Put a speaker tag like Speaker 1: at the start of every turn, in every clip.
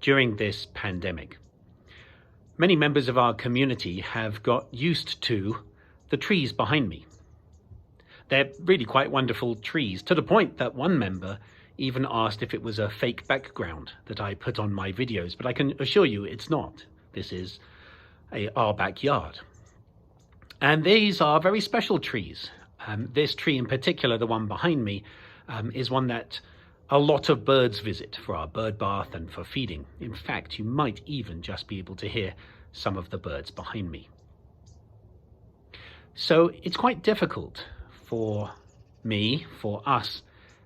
Speaker 1: during this pandemic. Many members of our community have got used to the trees behind me. They're really quite wonderful trees, to the point that one member even asked if it was a fake background that I put on my videos, but I can assure you it's not. This is our backyard. And these are very special trees. This tree in particular, the one behind me, is one that a lot of birds visit for our bird bath and for feeding. In fact, you might even just be able to hear some of the birds behind me. So it's quite difficult for me, for us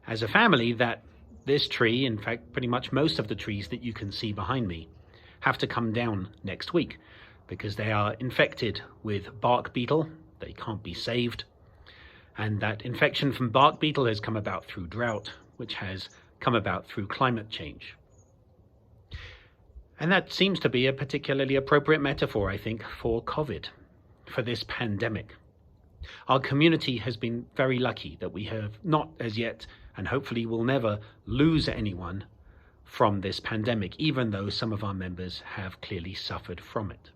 Speaker 1: as a family, that this tree, in fact, pretty much most of the trees that you can see behind me, have to come down next week because they are infected with bark beetle. They can't be saved. And that infection from bark beetle has come about through drought, which has come about through climate change. And that seems to be a particularly appropriate metaphor, I think, for COVID, for this pandemic. Our community has been very lucky that we have not as yet, and hopefully will never, lose anyone from this pandemic, even though some of our members have clearly suffered from it.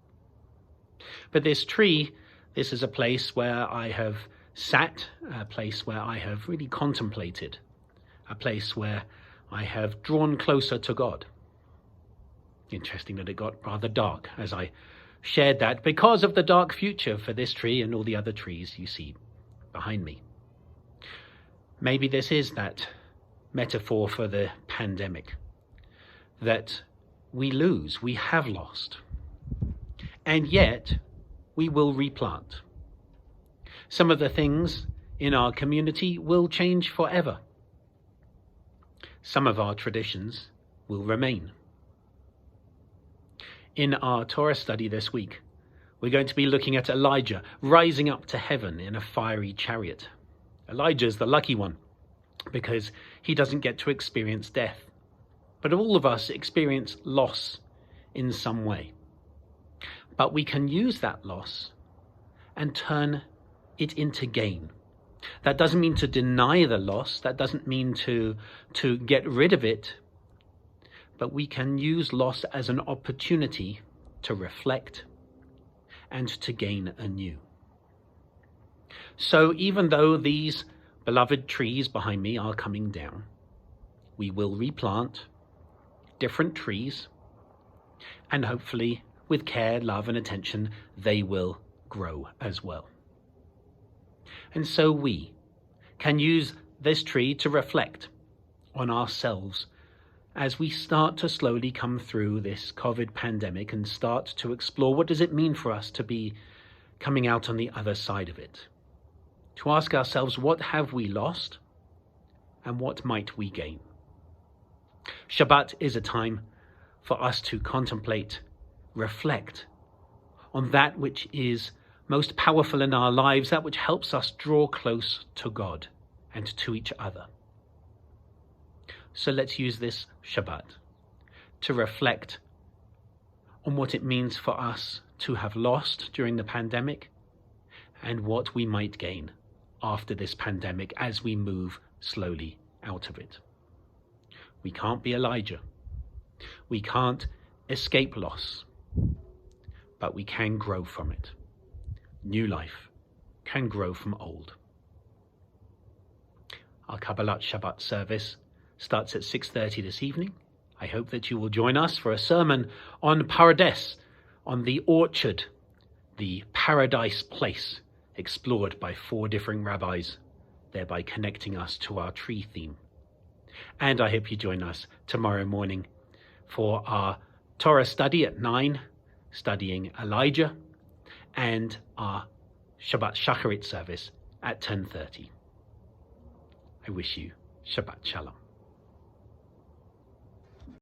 Speaker 1: But this tree, this is a place where I have sat, a place where I have really contemplated, a place where I have drawn closer to God. Interesting that it got rather dark as I shared that, because of the dark future for this tree and all the other trees you see behind me. Maybe this is that metaphor for the pandemic, that we lose, we have lost, and yet we will replant. Some of the things in our community will change forever. Some of our traditions will remain. In our Torah study this week, we're going to be looking at Elijah rising up to heaven in a fiery chariot. Elijah's the lucky one because he doesn't get to experience death. But all of us experience loss in some way. But we can use that loss and turn it into gain. That doesn't mean to deny the loss. That doesn't mean to get rid of it. But we can use loss as an opportunity to reflect and to gain anew. So even though these beloved trees behind me are coming down, we will replant different trees, and hopefully with care, love, and attention, they will grow as well. And so we can use this tree to reflect on ourselves as we start to slowly come through this COVID pandemic and start to explore what does it mean for us to be coming out on the other side of it. To ask ourselves, what have we lost and what might we gain? Shabbat is a time for us to contemplate, reflect on that which is most powerful in our lives, that which helps us draw close to God and to each other. So let's use this Shabbat to reflect on what it means for us to have lost during the pandemic and what we might gain after this pandemic as we move slowly out of it. We can't be Elijah. We can't escape loss, but we can grow from it. New life can grow from old. Our Kabbalat Shabbat service starts at 6:30 this evening. I hope that you will join us for a sermon on Parades, on the orchard, the paradise place explored by 4 different rabbis, thereby connecting us to our tree theme. And I hope you join us tomorrow morning for our Torah study at 9, studying Elijah, and our Shabbat Shacharit service at 10:30. I wish you Shabbat Shalom.